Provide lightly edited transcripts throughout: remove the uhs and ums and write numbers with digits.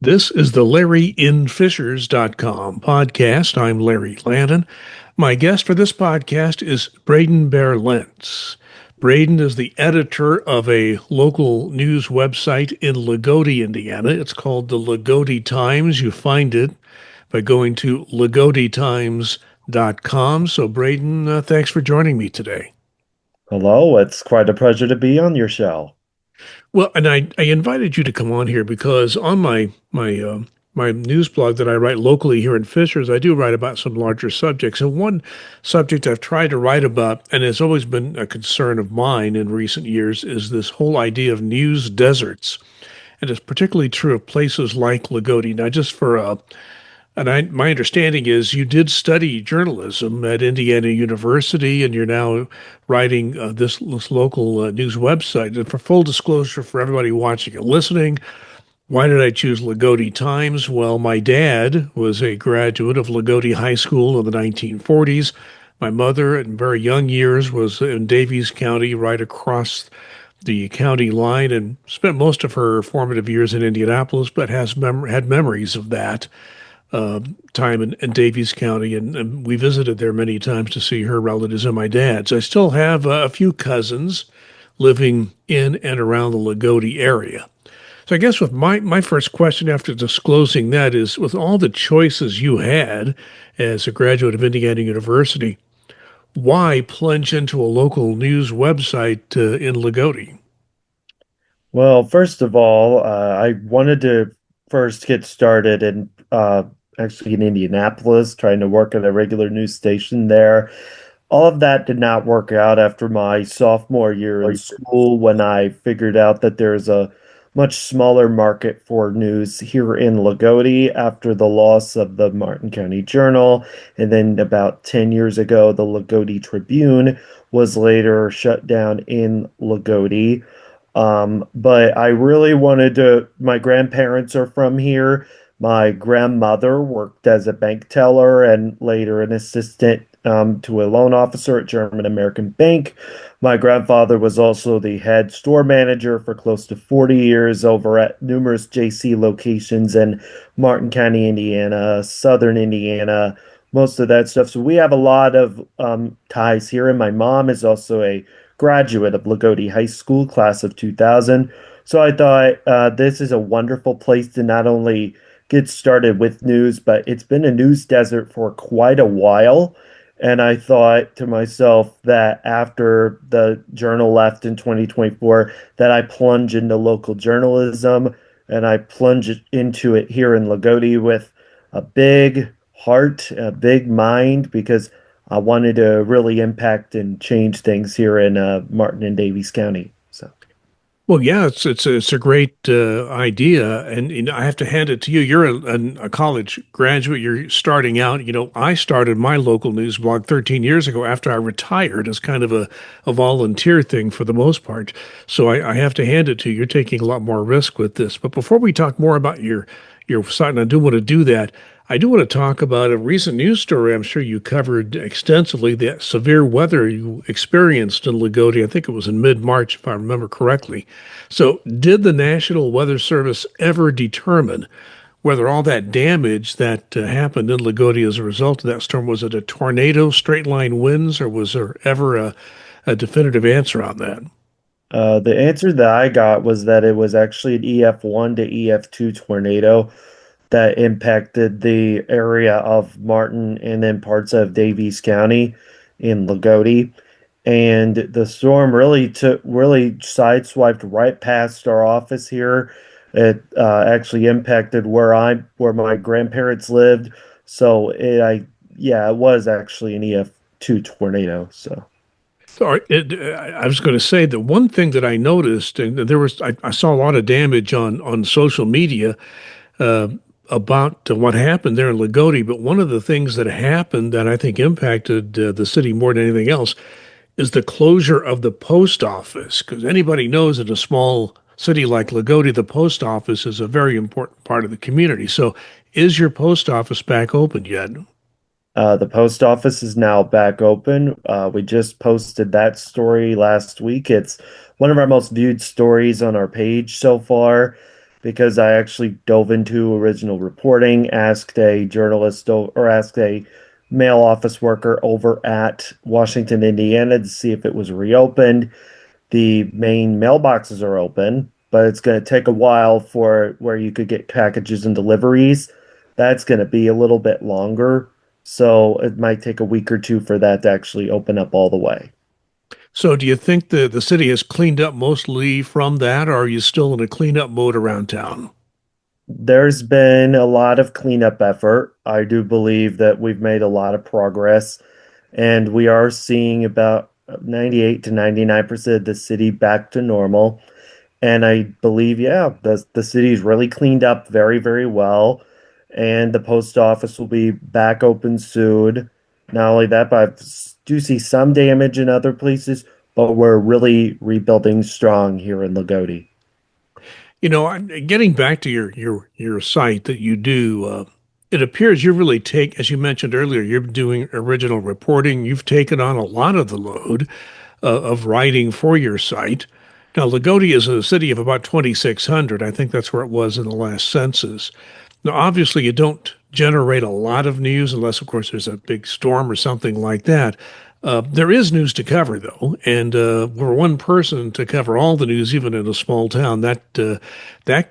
This is the LarryInFishers.com podcast. I'm Larry Landon. My guest for this podcast is Braden Bear Lentz. Braden is the editor of a local news website in Loogootee, Indiana. It's called the Loogootee Times. You find it by going to LooGooteeTimes.com. So, Braden, thanks for joining me today. Hello, it's quite a pleasure to be on your show. Well, and I invited you to come on here because on my news blog that I write locally here in Fishers, I do write about some larger subjects. And one subject I've tried to write about, and has always been a concern of mine in recent years, is this whole idea of news deserts. And it's particularly true of places like Loogootee. Now, just for my understanding is you did study journalism at Indiana University, and you're now writing this local news website. And for full disclosure, for everybody watching and listening, why did I choose Loogootee Times? Well, my dad was a graduate of Loogootee High School in the 1940s. My mother, in very young years, was in Daviess County, right across the county line, and spent most of her formative years in Indianapolis, but had memories of that time in Daviess County, and we visited there many times to see her relatives and my dad's. I still have a few cousins living in and around the Loogootee area. So I guess with my first question after disclosing that is, with all the choices you had as a graduate of Indiana University, why plunge into a local news website in Loogootee? Well, first of all, I wanted to first get started in actually in Indianapolis, trying to work at a regular news station there. All of that did not work out after my sophomore year in school when I figured out that there's a much smaller market for news here in Loogootee after the loss of the Martin County Journal. And then about 10 years ago, the Loogootee Tribune was later shut down in Loogootee. But I really wanted to, my grandparents are from here. My grandmother worked as a bank teller and later an assistant to a loan officer at German American Bank. My grandfather was also the head store manager for close to 40 years over at numerous JC locations in Martin County, Indiana, Southern Indiana, most of that stuff. So we have a lot of ties here. And my mom is also a graduate of Loogootee High School, class of 2000. So I thought this is a wonderful place to not only get started with news, but it's been a news desert for quite a while. And I thought to myself that after the journal left in 2024, that I plunge into local journalism and I plunge into it here in Loogootee with a big heart, a big mind, because I wanted to really impact and change things here in Martin and Daviess County. So. Well, yeah, it's a great idea, and I have to hand it to you. You're a college graduate. You're starting out. I started my local news blog 13 years ago after I retired as kind of a volunteer thing for the most part. So I have to hand it to you. You're taking a lot more risk with this. But before we talk more about your site, and I do want to do that, I do want to talk about a recent news story I'm sure you covered extensively, the severe weather you experienced in Loogootee. I think it was in mid-March, if I remember correctly. So, did the National Weather Service ever determine whether all that damage that happened in Loogootee as a result of that storm, was it a tornado, straight line winds, or was there ever a definitive answer on that? The answer that I got was that it was actually an EF1 to EF2 tornado that impacted the area of Martin and then parts of Daviess County in Loogootee. And the storm really sideswiped right past our office here. It actually impacted where my grandparents lived. So it was actually an EF2 tornado. So. I was going to say that one thing that I noticed, and I saw a lot of damage on social media uh, about what happened there in Loogootee. But one of the things that happened that I think impacted the city more than anything else is the closure of the post office. Because anybody knows in a small city like Loogootee, the post office is a very important part of the community. So, is your post office back open yet? The post office is now back open. We just posted that story last week. It's one of our most viewed stories on our page so far because I actually dove into original reporting, asked a journalist or asked a mail office worker over at Washington, Indiana to see if it was reopened. The main mailboxes are open, but it's going to take a while for where you could get packages and deliveries. That's going to be a little bit longer. So it might take a week or two for that to actually open up all the way. So do you think the city has cleaned up mostly from that, or are you still in a cleanup mode around town? There's been a lot of cleanup effort. I do believe that we've made a lot of progress, and we are seeing about 98 to 99% of the city back to normal. And I believe, yeah, the city's really cleaned up very, very well. And the post office will be back open soon. Not only that, but I do see some damage in other places, but we're really rebuilding strong here in Loogootee. Getting back to your site that you do, it appears you really take, as you mentioned earlier, you're doing original reporting. You've taken on a lot of the load of writing for your site. Now, Loogootee is a city of about 2,600. I think that's where it was in the last census. Now, obviously, you don't generate a lot of news unless, of course, there's a big storm or something like that. There is news to cover, though, and for one person to cover all the news, even in a small town, that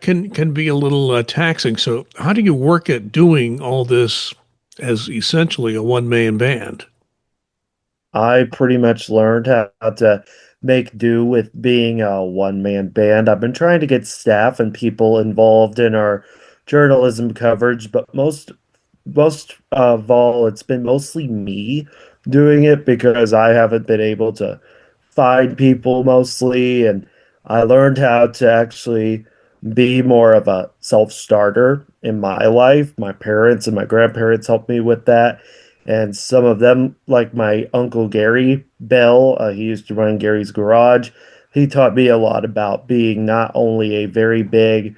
can be a little taxing. So, how do you work at doing all this as essentially a one-man band? I pretty much learned how to make do with being a one-man band. I've been trying to get staff and people involved in our journalism coverage, but most of all, it's been mostly me doing it because I haven't been able to find people mostly. And I learned how to actually be more of a self-starter in my life. My parents and my grandparents helped me with that. And some of them, like my uncle Gary Bell, he used to run Gary's Garage. He taught me a lot about being not only a very big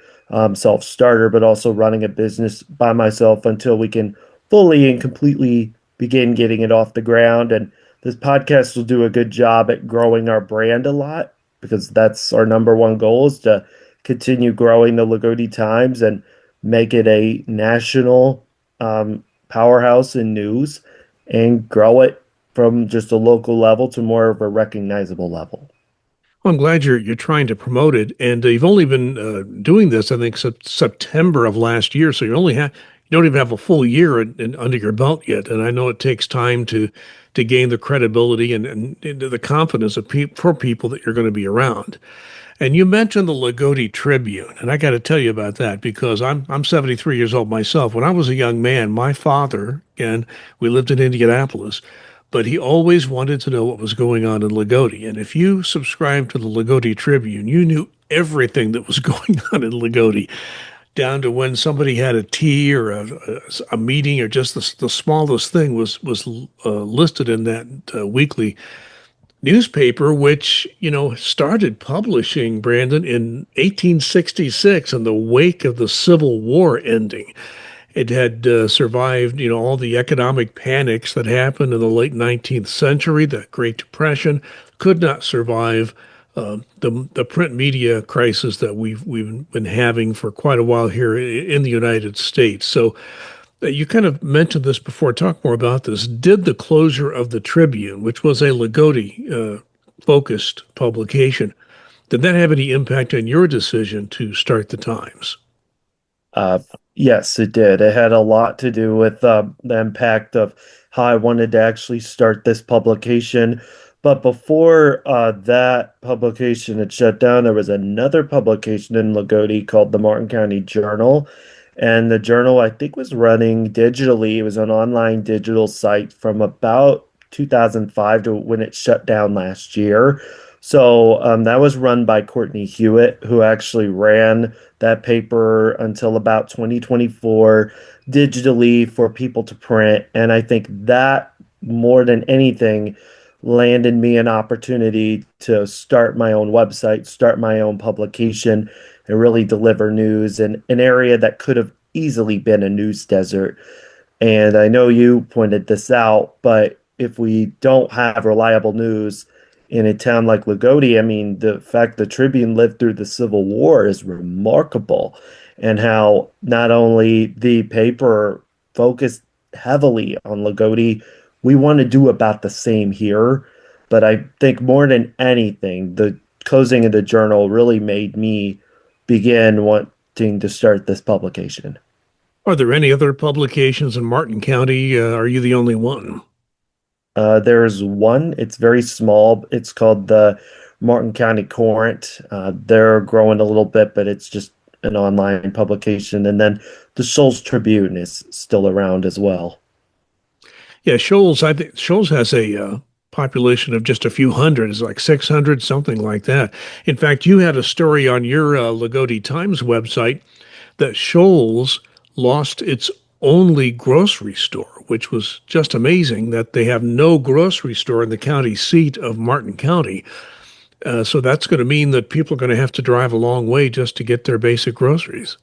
self starter, but also running a business by myself until we can fully and completely begin getting it off the ground. And this podcast will do a good job at growing our brand a lot because that's our number one goal is to continue growing the Loogootee Times and make it a national powerhouse in news and grow it from just a local level to more of a recognizable level. Well, I'm glad you're trying to promote it, and you've only been doing this, I think, September of last year. So you don't even have a full year under your belt yet. And I know it takes time to gain the credibility and the confidence of for people that you're going to be around. And you mentioned the Loogootee Tribune, and I got to tell you about that because I'm 73 years old myself. When I was a young man, my father, again, we lived in Indianapolis, but he always wanted to know what was going on in Loogootee. And if you subscribed to the Loogootee Tribune, you knew everything that was going on in Loogootee, down to when somebody had a tea or a meeting or just the smallest thing was listed in that weekly newspaper, which, started publishing, Brandon, in 1866 in the wake of the Civil War ending. It had survived, all the economic panics that happened in the late 19th century, the Great Depression, could not survive the print media crisis that we've been having for quite a while here in the United States. So you kind of mentioned this before. Talk more about this. Did the closure of the Tribune, which was a Loogootee focused publication, did that have any impact on your decision to start the Times? Uh, yes, it did. It had a lot to do with the impact of how I wanted to actually start this publication. But before that publication had shut down, there was another publication in Loogootee called the Martin County Journal. And the journal, I think, was running digitally. It was an online digital site from about 2005 to when it shut down last year. So that was run by Courtney Hewitt, who actually ran that paper until about 2024 digitally for people to print. And I think that more than anything landed me an opportunity to start my own website, start my own publication, and really deliver news in an area that could have easily been a news desert. And I know you pointed this out, but if we don't have reliable news, in a town like Loogootee. I mean, the fact the Tribune lived through the Civil War is remarkable, and how not only the paper focused heavily on Loogootee, we want to do about the same here. But I think more than anything, the closing of the journal really made me begin wanting to start this publication. Are there any other publications in Martin County? Are you the only one? There's one, it's very small. It's called the Martin County Courant. They're growing a little bit, but it's just an online publication. And then the Shoals Tribune is still around as well. Yeah, Shoals. I think Shoals has a population of just a few hundred. It's like 600, something like that. In fact, you had a story on your Loogootee Times website that Shoals lost its only grocery store, which was just amazing that they have no grocery store in the county seat of Martin County. So that's going to mean that people are going to have to drive a long way just to get their basic groceries.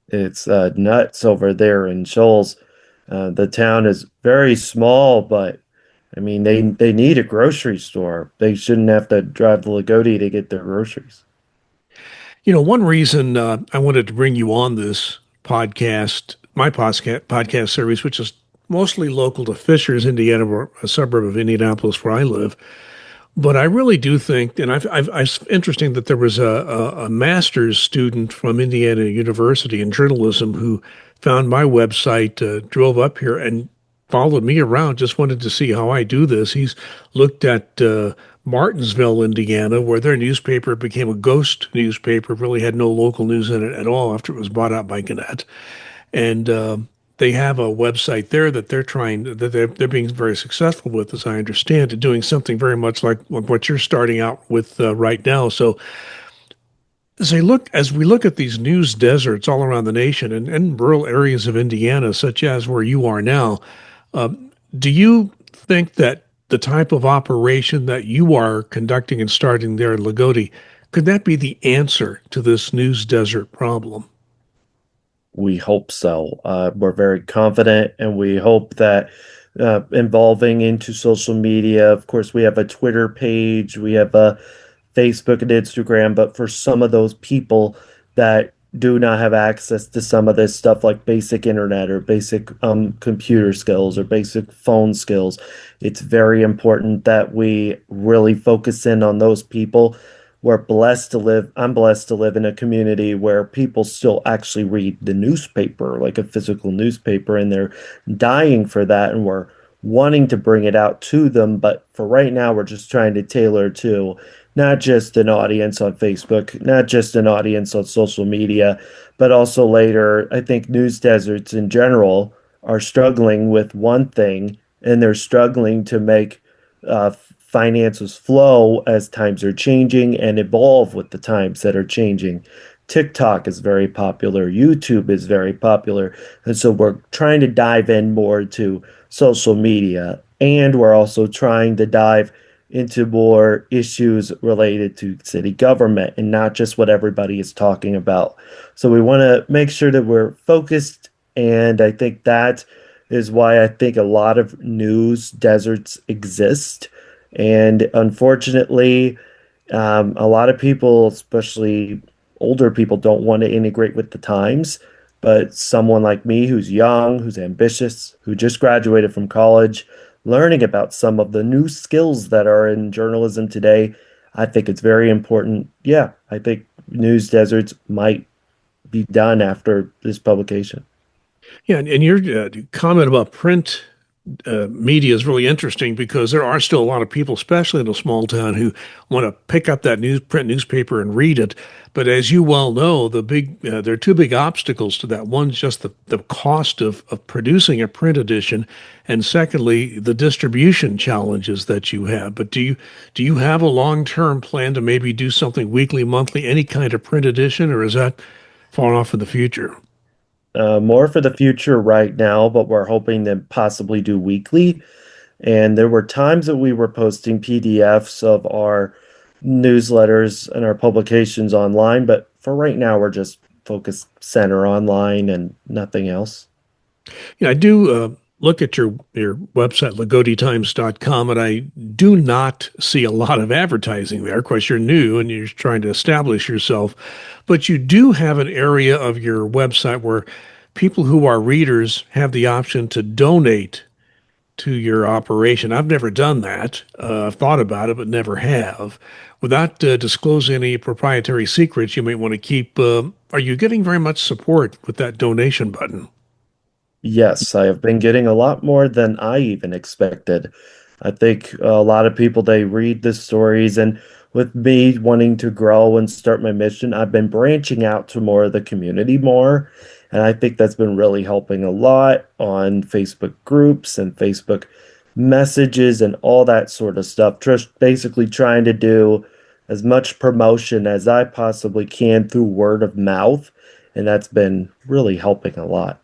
It's nuts over there in Shoals. The town is very small, but I mean they need a grocery store. They shouldn't have to drive to Lagodi to get their groceries. One reason I wanted to bring you on this podcast, my podcast series, which is mostly local to Fishers, Indiana, a suburb of Indianapolis where I live. But I really do think, and it's interesting that there was a master's student from Indiana University in journalism who found my website, drove up here and followed me around, just wanted to see how I do this. He's looked at Martinsville, Indiana, where their newspaper became a ghost newspaper, really had no local news in it at all after it was bought out by Gannett. And they have a website there that they're being very successful with, as I understand it, doing something very much like what you're starting out with right now. So as we look at these news deserts all around the nation and rural areas of Indiana, such as where you are now, do you think that the type of operation that you are conducting and starting there in Lagodi, could that be the answer to this news desert problem? We hope so. We're very confident, and we hope that involving into social media, of course, we have a Twitter page, we have a Facebook and Instagram, but for some of those people that do not have access to some of this stuff like basic internet or basic computer skills or basic phone skills, it's very important that we really focus in on those people. I'm blessed to live in a community where people still actually read the newspaper, like a physical newspaper, and they're dying for that, and we're wanting to bring it out to them. But for right now, we're just trying to tailor to not just an audience on Facebook, not just an audience on social media, but also later, I think news deserts in general are struggling with one thing, and they're struggling to make finances flow as times are changing and evolve with the times that are changing. TikTok is very popular, YouTube is very popular, and so we're trying to dive in more to social media, and we're also trying to dive into more issues related to city government and not just what everybody is talking about. So we want to make sure that we're focused, and I think that is why I think a lot of news deserts exist. And unfortunately, a lot of people, especially older people, don't want to integrate with the times. But someone like me who's young, who's ambitious, who just graduated from college, learning about some of the new skills that are in journalism today, I think it's very important. Yeah, I think news deserts might be done after this publication. Yeah, and your comment about print media is really interesting because there are still a lot of people, especially in a small town, who want to pick up that print newspaper and read it. But as you well know, there are two big obstacles to that. One's just the cost of producing a print edition, and secondly, the distribution challenges that you have. But do you have a long-term plan to maybe do something weekly, monthly, any kind of print edition, or is that far off in the future? More for the future right now, but we're hoping to possibly do weekly. And there were times that we were posting PDFs of our newsletters and our publications online, but for right now, we're just focused center online and nothing else. Yeah, I do look at your website, loogootetimes.com, and I do not see a lot of advertising there. Of course, you're new and you're trying to establish yourself, but you do have an area of your website where people who are readers have the option to donate to your operation. I've never done that. I've thought about it, but never have. Without disclosing any proprietary secrets, you might want to keep. Are you getting very much support with that donation button? Yes, I have been getting a lot more than I even expected. I think a lot of people they read the stories, and with me wanting to grow and start my mission, I've been branching out to more of the community more, and I think that's been really helping a lot on Facebook groups and Facebook messages and all that sort of stuff. Just basically trying to do as much promotion as I possibly can through word of mouth, and that's been really helping a lot.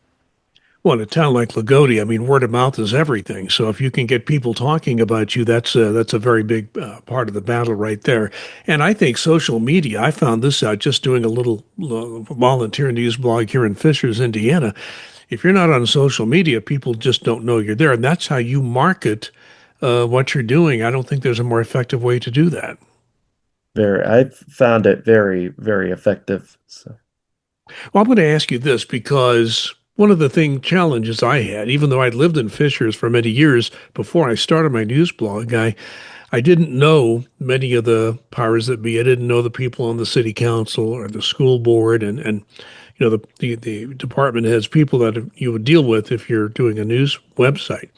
Well, in a town like Loogootee, I mean, word of mouth is everything. So if you can get people talking about you, that's a very big part of the battle right there. And I think social media. I found this out just doing a little volunteer news blog here in Fishers, Indiana. If you're not on social media, people just don't know you're there, and that's how you market what you're doing. I don't think there's a more effective way to do that. I've found it very, very effective. So Well, I'm going to ask you this because one of the challenges I had, even though I'd lived in Fishers for many years before I started my news blog, I didn't know many of the powers that be. I didn't know the people on the city council or the school board and the department heads, people that you would deal with if you're doing a news website.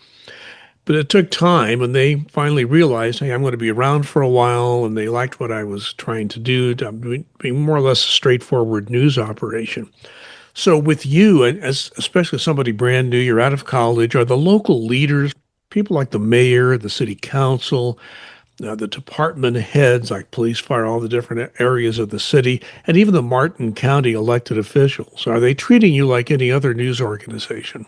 But it took time, and they finally realized, hey, I'm going to be around for a while, and they liked what I was trying to do, to be more or less a straightforward news operation. So with you, as especially somebody brand new, you're out of college, are the local leaders, people like the mayor, the city council, the department heads like police, fire, all the different areas of the city, and even the Martin County elected officials, are they treating you like any other news organization?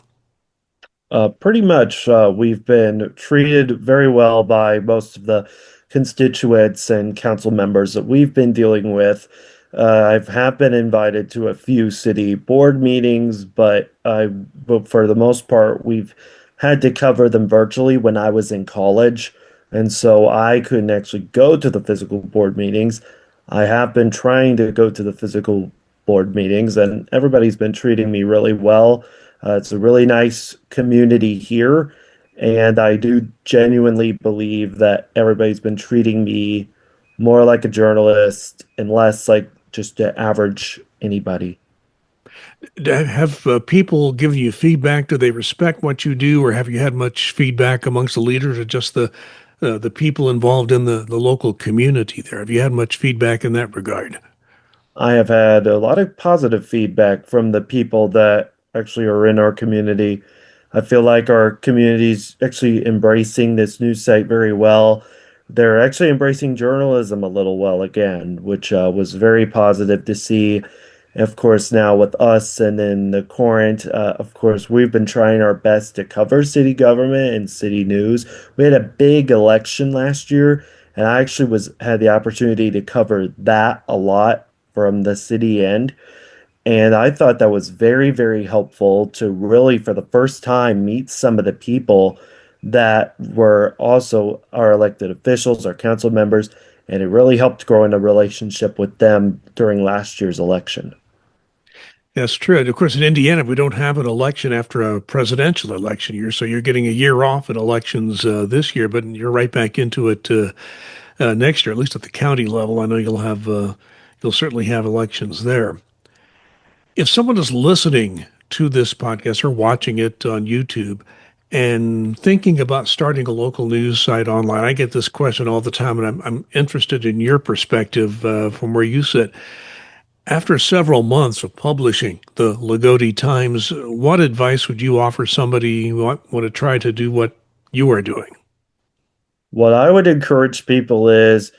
pretty much, we've been treated very well by most of the constituents and council members that we've been dealing with. I've have been invited to a few city board meetings, but for the most part, we've had to cover them virtually when I was in college, and so I couldn't actually go to the physical board meetings. I have been trying to go to the physical board meetings, and everybody's been treating me really well. It's a really nice community here, and I do genuinely believe that everybody's been treating me more like a journalist and less like just the average anybody. Have people given you feedback? Do they respect what you do, or have you had much feedback amongst the leaders, or just the people involved in the local community there? Have you had much feedback in that regard? I have had a lot of positive feedback from the people that actually are in our community. I feel like our community's actually embracing this news site very well. They're actually embracing journalism a little well again, which was very positive to see. Of course, now with us and in the current, of course, we've been trying our best to cover city government and city news. We had a big election last year, and I actually was had the opportunity to cover that a lot from the city end. And I thought that was very, very helpful to really, for the first time, meet some of the people that were also our elected officials, our council members, and it really helped grow in a relationship with them during last year's election. That's true. And of course, in Indiana, we don't have an election after a presidential election year, so you're getting a year off in elections this year, but you're right back into it next year, at least at the county level. I know you'll certainly have elections there. If someone is listening to this podcast or watching it on YouTube and thinking about starting a local news site online, I get this question all the time, and I'm interested in your perspective from where you sit. After several months of publishing the Loogootee Times, what advice would you offer somebody who want to try to do what you are doing? What I would encourage people is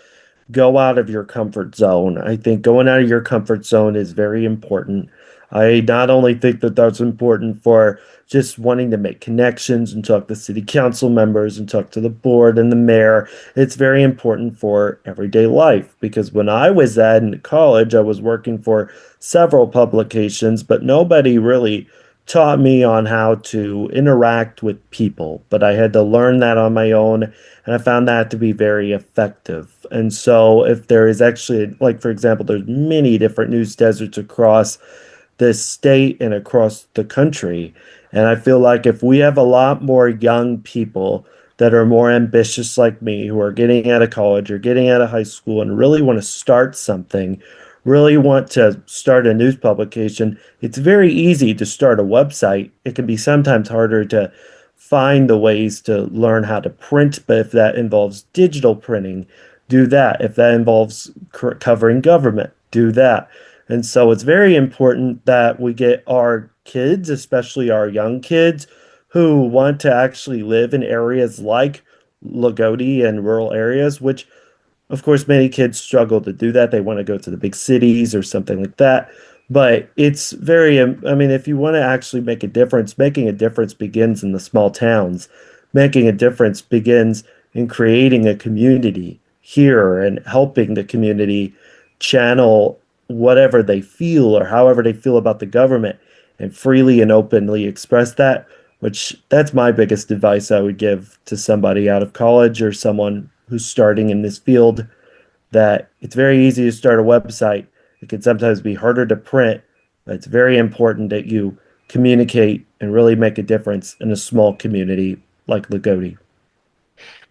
go out of your comfort zone. I think going out of your comfort zone is very important. I not only think that that's important for just wanting to make connections and talk to city council members and talk to the board and the mayor, it's very important for everyday life because when I was in college, I was working for several publications, but nobody really taught me on how to interact with people, but I had to learn that on my own, and I found that to be very effective. And so, if there is actually, like, for example, there's many different news deserts across this state and across the country. And I feel like if we have a lot more young people that are more ambitious like me, who are getting out of college or getting out of high school and really want to start something, really want to start a news publication, it's very easy to start a website. It can be sometimes harder to find the ways to learn how to print, but if that involves digital printing, do that. If that involves covering government, do that. And so it's very important that we get our kids, especially our young kids, who want to actually live in areas like Loogootee and rural areas, which of course, many kids struggle to do that. They want to go to the big cities or something like that. But it's very, I mean, if you want to actually make a difference, making a difference begins in the small towns. Making a difference begins in creating a community here and helping the community channel whatever they feel or however they feel about the government and freely and openly express that, which that's my biggest advice I would give to somebody out of college or someone who's starting in this field, that it's very easy to start a website. It can sometimes be harder to print, but it's very important that you communicate and really make a difference in a small community like Lagodi.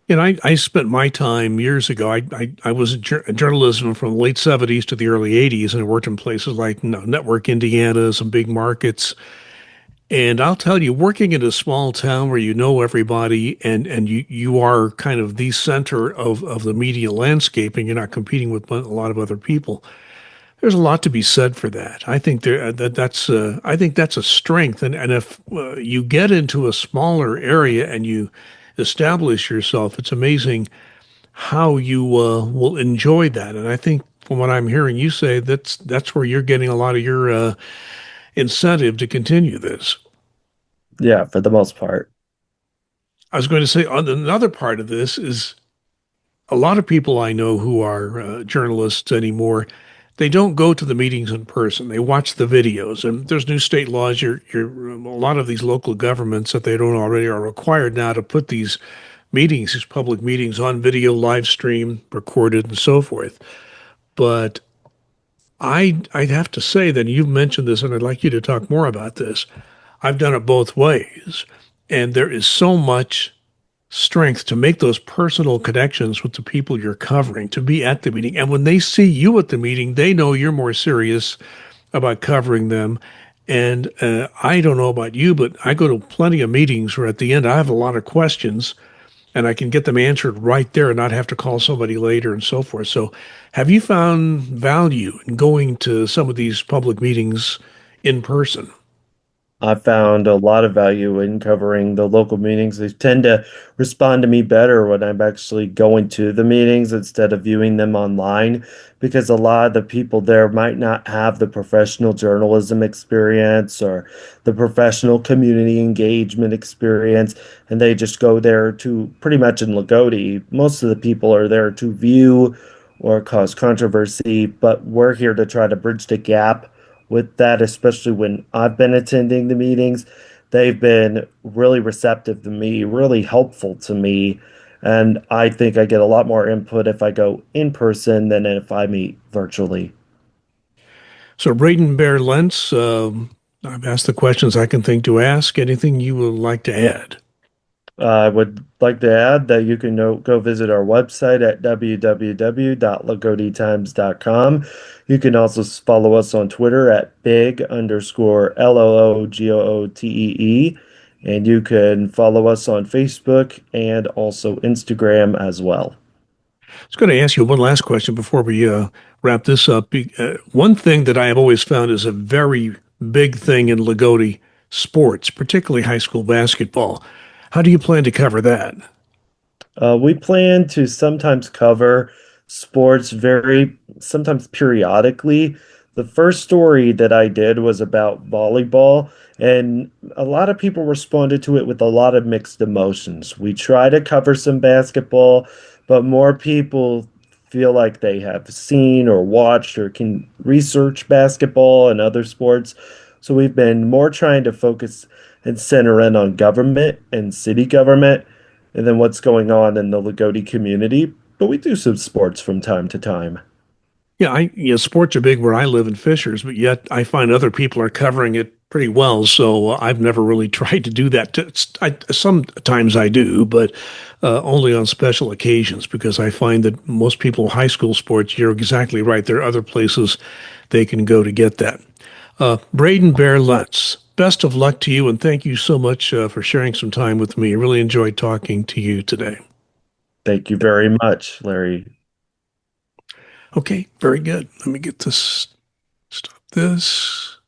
And I spent my time years ago. I was in journalism from the late 70s to the early 80s, and I worked in places like Network Indiana, some big markets. And I'll tell you, working in a small town where you know everybody and you are kind of the center of the media landscape and you're not competing with a lot of other people, there's a lot to be said for that. I think I think that's a strength. And if you get into a smaller area and you establish yourself, it's amazing how you will enjoy that. And I think from what I'm hearing you say, that's where you're getting a lot of your incentive to continue this. Yeah, for the most part. I was going to say on another part of this is a lot of people I know who are journalists anymore. They don't go to the meetings in person. They watch the videos, and there's new state laws. A lot of these local governments that they don't already are required now to put these meetings, these public meetings, on video, live stream, recorded, and so forth. But I'd have to say that you've mentioned this, and I'd like you to talk more about this. I've done it both ways, and there is so much strength to make those personal connections with the people you're covering, to be at the meeting. And when they see you at the meeting, they know you're more serious about covering them. And I don't know about you, but I go to plenty of meetings where at the end I have a lot of questions and I can get them answered right there and not have to call somebody later and so forth. So, have you found value in going to some of these public meetings in person? I found a lot of value in covering the local meetings. They tend to respond to me better when I'm actually going to the meetings instead of viewing them online, because a lot of the people there might not have the professional journalism experience or the professional community engagement experience, and they just go there to pretty much in Lagodi. Most of the people are there to view or cause controversy, but we're here to try to bridge the gap with that, especially when I've been attending the meetings. They've been really receptive to me, really helpful to me. And I think I get a lot more input if I go in person than if I meet virtually. So, Braden Bear Lentz, I've asked the questions I can think to ask. Anything you would like to add? I would like to add that you can go visit our website at www.loogootetimes.com. You can also follow us on Twitter at big_LOOGOOTEE. And you can follow us on Facebook and also Instagram as well. I was going to ask you one last question before we wrap this up. One thing that I have always found is a very big thing in Lagodi sports, particularly high school basketball. How do you plan to cover that? We plan to sometimes cover sports very sometimes periodically. The first story that I did was about volleyball, and a lot of people responded to it with a lot of mixed emotions. We try to cover some basketball, but more people feel like they have seen or watched or can research basketball and other sports. So we've been more trying to focus and center in on government and city government and then what's going on in the Loogootee community. But we do some sports from time to time. Yeah, sports are big where I live in Fishers, but yet I find other people are covering it pretty well. So I've never really tried to do that. Sometimes I do, but only on special occasions because I find that most people, high school sports, you're exactly right. There are other places they can go to get that. Braden Bear Lutz, best of luck to you, and thank you so much for sharing some time with me. I really enjoyed talking to you today. Thank you very much, Larry. Okay, very good. Let me get this, stop this.